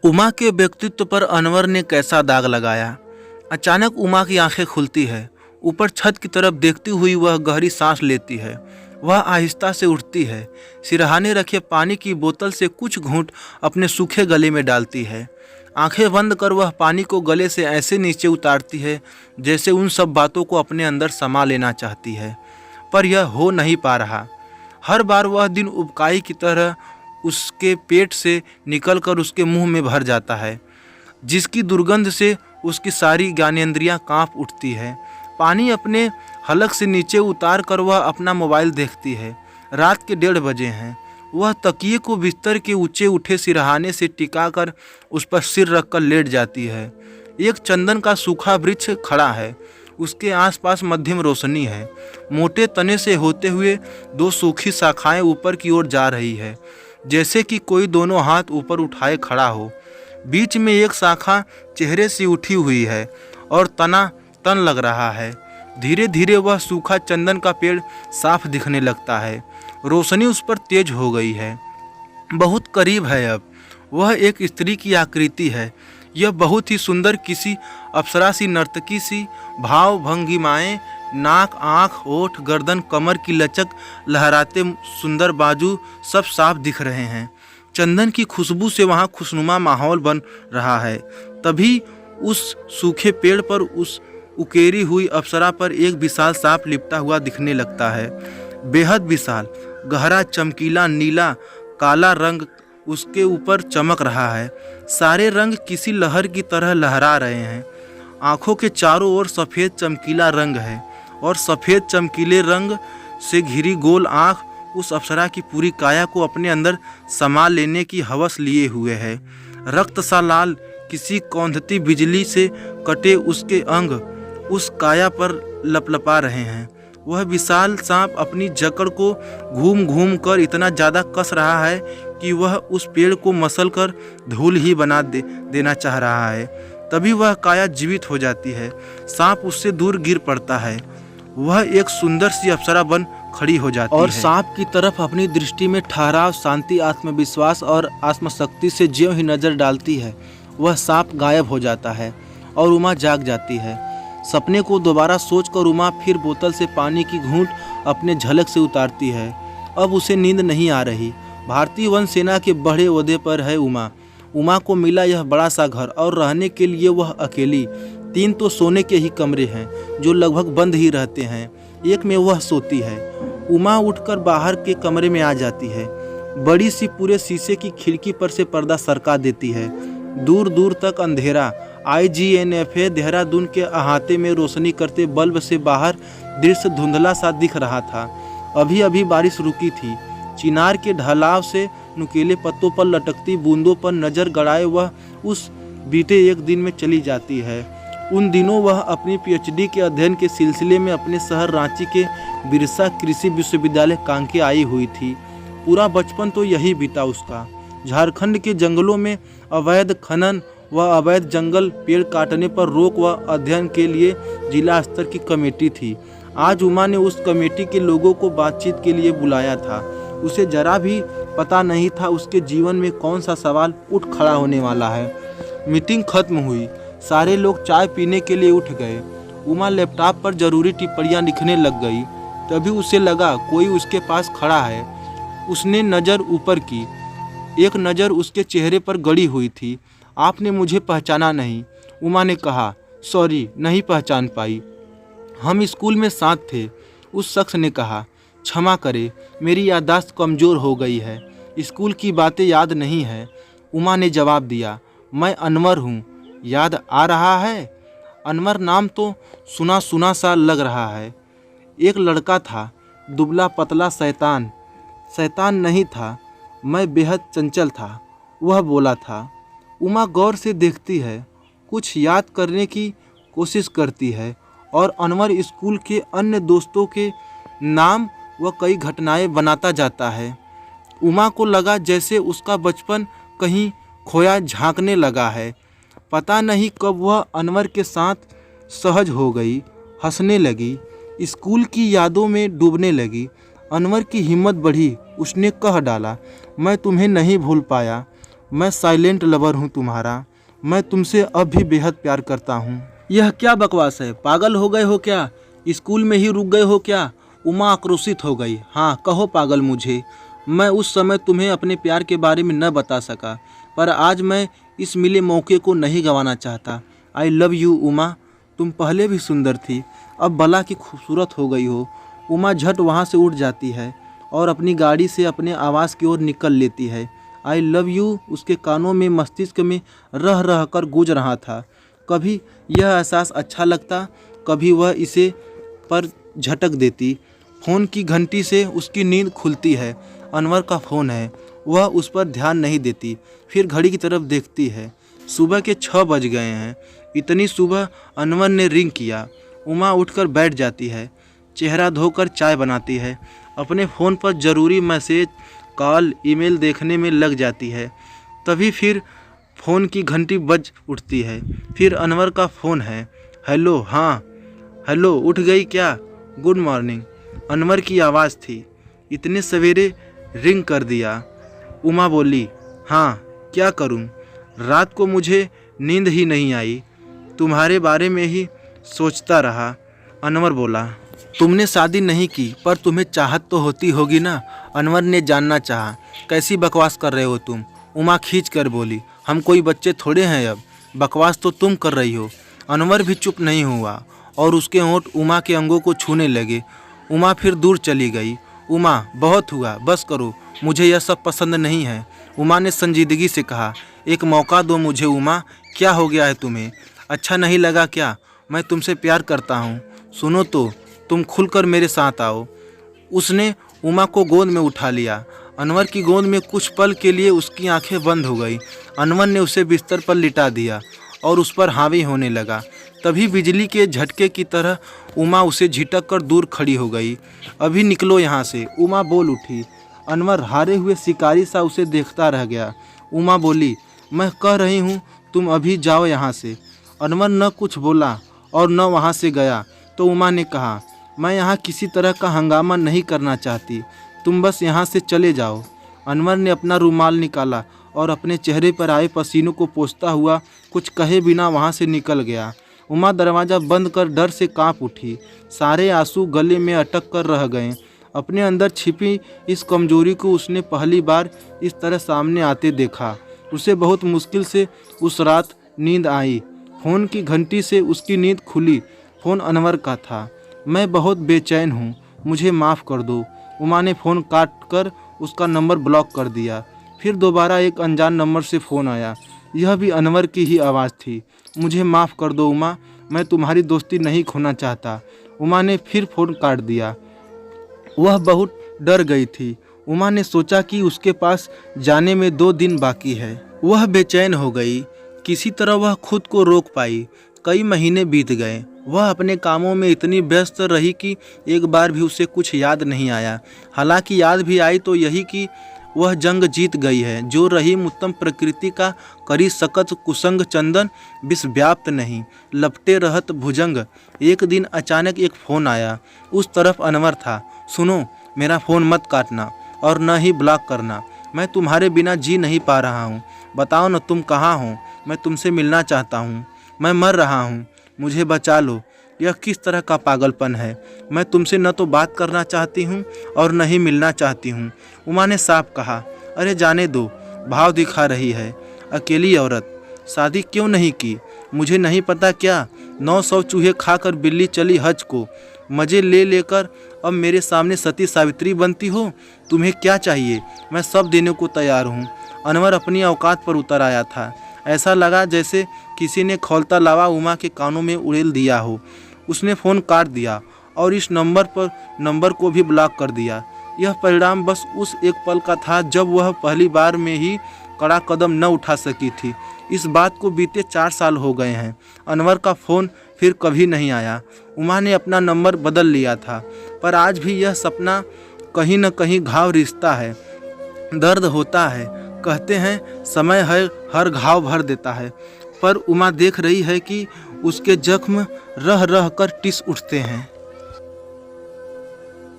उमा के व्यक्तित्व पर अनवर ने कैसा दाग लगाया। अचानक उमा की आंखें खुलती है। ऊपर छत की तरफ देखती हुई वह गहरी सांस लेती है। वह आहिस्ता से उठती है। सिरहाने रखे पानी की बोतल से कुछ घूंट अपने सूखे गले में डालती है। आंखें बंद कर वह पानी को गले से ऐसे नीचे उतारती है जैसे उन सब बातों को अपने अंदर समा लेना चाहती है, पर यह हो नहीं पा रहा। हर बार वह दिन उबकाई की तरह उसके पेट से निकलकर उसके मुंह में भर जाता है, जिसकी दुर्गंध से उसकी सारी ज्ञानेंद्रियां कांप उठती है। पानी अपने हलक से नीचे उतार कर वह अपना मोबाइल देखती है। रात के 1:30 बजे हैं। वह तकिए को बिस्तर के ऊंचे उठे सिरहाने से टिकाकर उस पर सिर रखकर लेट जाती है। एक चंदन का सूखा वृक्ष खड़ा है। उसके आसपास मध्यम रोशनी है। मोटे तने से होते हुए 2 सूखी शाखाएं ऊपर की ओर जा रही है, जैसे कि कोई दोनों हाथ ऊपर उठाए खड़ा हो। बीच में एक शाखा चेहरे से उठी हुई है और तना तन लग रहा है। धीरे धीरे वह सूखा चंदन का पेड़ साफ दिखने लगता है। रोशनी उस पर तेज हो गई है, बहुत करीब है। अब वह एक स्त्री की आकृति है। यह बहुत ही सुंदर, किसी अप्सरा सी, नर्तकी सी। भाव भंगिमाएं, नाक, आँख, ओठ, गर्दन, कमर की लचक, लहराते सुंदर बाजू सब साफ दिख रहे हैं। चंदन की खुशबू से वहाँ खुशनुमा माहौल बन रहा है। तभी उस सूखे पेड़ पर उस उकेरी हुई अप्सरा पर एक विशाल सांप लिपटा हुआ दिखने लगता है। बेहद विशाल, गहरा, चमकीला नीला काला रंग उसके ऊपर चमक रहा है। सारे रंग किसी लहर की तरह लहरा रहे हैं। आँखों के चारों ओर सफ़ेद चमकीला रंग है और सफ़ेद चमकीले रंग से घिरी गोल आँख उस अप्सरा की पूरी काया को अपने अंदर समा लेने की हवस लिए हुए है। रक्त सा लाल, किसी कौंधती बिजली से कटे उसके अंग उस काया पर लपलपा रहे हैं। वह विशाल सांप अपनी जकड़ को घूम घूम कर इतना ज़्यादा कस रहा है कि वह उस पेड़ को मसल कर धूल ही बना देना चाह रहा है। तभी वह काया जीवित हो जाती है। सांप उससे दूर गिर पड़ता है। वह एक सुंदर सी अप्सरा बन खड़ी हो जाती है और सांप की तरफ अपनी दृष्टि में ठहराव, शांति, आत्मविश्वास और आत्मशक्ति से ज्यों ही नज़र डालती है, वह सांप गायब हो जाता है और उमा जाग जाती है। सपने को दोबारा सोचकर उमा फिर बोतल से पानी की घूंट अपने झलक से उतारती है। अब उसे नींद नहीं आ रही। भारतीय वन सेना के बड़े ओहदे पर है उमा। उमा को मिला यह बड़ा सा घर और रहने के लिए वह अकेली। 3 तो सोने के ही कमरे हैं जो लगभग बंद ही रहते हैं। एक में वह सोती है। उमा उठकर बाहर के कमरे में आ जाती है। बड़ी सी पूरे शीशे की खिड़की पर से पर्दा सरका देती है। दूर दूर तक अंधेरा। IGNFA देहरादून के अहाते में रोशनी करते बल्ब से बाहर दृश्य धुंधला सा दिख रहा था। अभी अभी बारिश रुकी थी। चिनार के ढलाव से नुकीले पत्तों पर लटकती बूंदों पर नज़र गड़ाए वह उस बीते एक दिन में चली जाती है। उन दिनों वह अपनी PhD के अध्ययन के सिलसिले में अपने शहर रांची के बिरसा कृषि विश्वविद्यालय कांके आई हुई थी। पूरा बचपन तो यही बीता उसका। झारखंड के जंगलों में अवैध खनन व अवैध जंगल पेड़ काटने पर रोक व अध्ययन के लिए जिला स्तर की कमेटी थी। आज उमा ने उस कमेटी के लोगों को बातचीत के लिए बुलाया था। उसे जरा भी पता नहीं था उसके जीवन में कौन सा सवाल उठ खड़ा होने वाला है। मीटिंग खत्म हुई। सारे लोग चाय पीने के लिए उठ गए। उमा लैपटॉप पर जरूरी टिप्पणियां लिखने लग गई। तभी उसे लगा कोई उसके पास खड़ा है। उसने नज़र ऊपर की। एक नज़र उसके चेहरे पर गड़ी हुई थी। आपने मुझे पहचाना नहीं? उमा ने कहा। सॉरी, नहीं पहचान पाई। हम स्कूल में साथ थे। उस शख्स ने कहा। क्षमा करें, मेरी याददाश्त कमज़ोर हो गई है। स्कूल की बातें याद नहीं है। उमा ने जवाब दिया। मैं अनवर हूँ। याद आ रहा है? अनवर नाम तो सुना सुना सा लग रहा है। एक लड़का था, दुबला पतला, शैतान। शैतान नहीं था, मैं बेहद चंचल था, वह बोला था। उमा गौर से देखती है, कुछ याद करने की कोशिश करती है और अनवर स्कूल के अन्य दोस्तों के नाम व कई घटनाएं बनाता जाता है। उमा को लगा जैसे उसका बचपन कहीं खोया झांकने लगा है। पता नहीं कब वह अनवर के साथ सहज हो गई, हंसने लगी, स्कूल की यादों में डूबने लगी। अनवर की हिम्मत बढ़ी। उसने कह डाला, मैं तुम्हें नहीं भूल पाया। मैं साइलेंट लवर हूँ तुम्हारा, मैं तुमसे अब भी बेहद प्यार करता हूँ। यह क्या बकवास है, पागल हो गए हो क्या? स्कूल में ही रुक गए हो क्या? उमा आक्रोशित हो गई। हाँ कहो पागल मुझे, मैं उस समय तुम्हें अपने प्यार के बारे में न बता सका, पर आज मैं इस मिले मौके को नहीं गंवाना चाहता। आई लव यू उमा, तुम पहले भी सुंदर थी, अब भला की खूबसूरत हो गई हो। उमा झट वहाँ से उठ जाती है और अपनी गाड़ी से अपने आवास की ओर निकल लेती है। आई लव यू उसके कानों में मस्तिष्क में रह रह कर गूंज रहा था। कभी यह एहसास अच्छा लगता, कभी वह इसे पर झटक देती। फ़ोन की घंटी से उसकी नींद खुलती है। अनवर का फ़ोन है, वह उस पर ध्यान नहीं देती। फिर घड़ी की तरफ देखती है, सुबह के 6 बज गए हैं। इतनी सुबह अनवर ने रिंग किया। उमा उठकर बैठ जाती है, चेहरा धोकर चाय बनाती है, अपने फ़ोन पर ज़रूरी मैसेज कॉल ईमेल देखने में लग जाती है। तभी फिर फ़ोन की घंटी बज उठती है। फिर अनवर का फ़ोन है। हेलो, हाँ हेलो, उठ गई क्या? गुड मॉर्निंग, अनवर की आवाज़ थी। इतने सवेरे रिंग कर दिया? उमा बोली। हाँ क्या करूं, रात को मुझे नींद ही नहीं आई, तुम्हारे बारे में ही सोचता रहा। अनवर बोला। तुमने शादी नहीं की पर तुम्हें चाहत तो होती होगी ना? अनवर ने जानना चाहा। कैसी बकवास कर रहे हो तुम? उमा खींच कर बोली। हम कोई बच्चे थोड़े हैं अब, बकवास तो तुम कर रही हो। अनवर भी चुप नहीं हुआ और उसके होंठ उमा के अंगों को छूने लगे। उमा फिर दूर चली गई। उमा बहुत हुआ, बस करो, मुझे यह सब पसंद नहीं है। उमा ने संजीदगी से कहा। एक मौका दो मुझे उमा, क्या हो गया है तुम्हें? अच्छा नहीं लगा क्या? मैं तुमसे प्यार करता हूँ, सुनो तो, तुम खुलकर मेरे साथ आओ। उसने उमा को गोद में उठा लिया। अनवर की गोद में कुछ पल के लिए उसकी आंखें बंद हो गई। अनवर ने उसे बिस्तर पर लिटा दिया और उस पर हावी होने लगा। तभी बिजली के झटके की तरह उमा उसे झिटक कर दूर खड़ी हो गई। अभी निकलो यहाँ से, उमा बोल उठी। अनवर हारे हुए शिकारी सा उसे देखता रह गया। उमा बोली, मैं कह रही हूँ तुम अभी जाओ यहाँ से। अनवर न कुछ बोला और न वहाँ से गया। तो उमा ने कहा, मैं यहाँ किसी तरह का हंगामा नहीं करना चाहती, तुम बस यहाँ से चले जाओ। अनवर ने अपना रुमाल निकाला और अपने चेहरे पर आए पसीनों को पोंछता हुआ कुछ कहे बिना वहाँ से निकल गया। उमा दरवाज़ा बंद कर डर से कांप उठी। सारे आंसू गले में अटक कर रह गए। अपने अंदर छिपी इस कमजोरी को उसने पहली बार इस तरह सामने आते देखा। उसे बहुत मुश्किल से उस रात नींद आई। फ़ोन की घंटी से उसकी नींद खुली। फ़ोन अनवर का था। मैं बहुत बेचैन हूँ, मुझे माफ़ कर दो। उमा ने फ़ोन काट कर उसका नंबर ब्लॉक कर दिया। फिर दोबारा एक अनजान नंबर से फ़ोन आया। यह भी अनवर की ही आवाज़ थी। मुझे माफ़ कर दो उमा, मैं तुम्हारी दोस्ती नहीं खोना चाहता। उमा ने फिर फ़ोन काट दिया। वह बहुत डर गई थी। उमा ने सोचा कि उसके पास जाने में 2 दिन बाकी है। वह बेचैन हो गई। किसी तरह वह खुद को रोक पाई। कई महीने बीत गए। वह अपने कामों में इतनी व्यस्त रही कि एक बार भी उसे कुछ याद नहीं आया। हालांकि याद भी आई तो यही कि वह जंग जीत गई है। जो रहीम उत्तम प्रकृति का करी सकत कुसंग चंदन विष व्याप्त नहीं, लपटे रहत भुजंग। एक दिन अचानक एक फ़ोन आया। उस तरफ अनवर था। सुनो, मेरा फ़ोन मत काटना और न ही ब्लॉक करना। मैं तुम्हारे बिना जी नहीं पा रहा हूँ। बताओ न तुम कहाँ हो? मैं तुमसे मिलना चाहता हूँ। मैं मर रहा हूँ, मुझे बचा लो। यह किस तरह का पागलपन है? मैं तुमसे न तो बात करना चाहती हूँ और न ही मिलना चाहती हूँ। उमा ने साफ कहा। अरे जाने दो, भाव दिखा रही है। अकेली औरत, शादी क्यों नहीं की? मुझे नहीं पता क्या? 900 चूहे खाकर बिल्ली चली हज को। मज़े ले लेकर अब मेरे सामने सती सावित्री बनती हो। तुम्हें क्या चाहिए? मैं सब देने को तैयार हूँ। अनवर अपनी औकात पर उतर आया था। ऐसा लगा जैसे किसी ने खौलता लावा उमा के कानों में उड़ेल दिया हो। उसने फ़ोन काट दिया और इस नंबर को भी ब्लॉक कर दिया। यह परिणाम बस उस एक पल का था जब वह पहली बार में ही कड़ा कदम न उठा सकी थी। इस बात को बीते 4 साल हो गए हैं। अनवर का फ़ोन फिर कभी नहीं आया। उमा ने अपना नंबर बदल लिया था, पर आज भी यह सपना कहीं न कहीं घाव रिश्ता है, दर्द होता है। कहते हैं समय है हर घाव भर देता है, पर उमा देख रही है कि उसके जख्म रह रह कर टिस उठते हैं।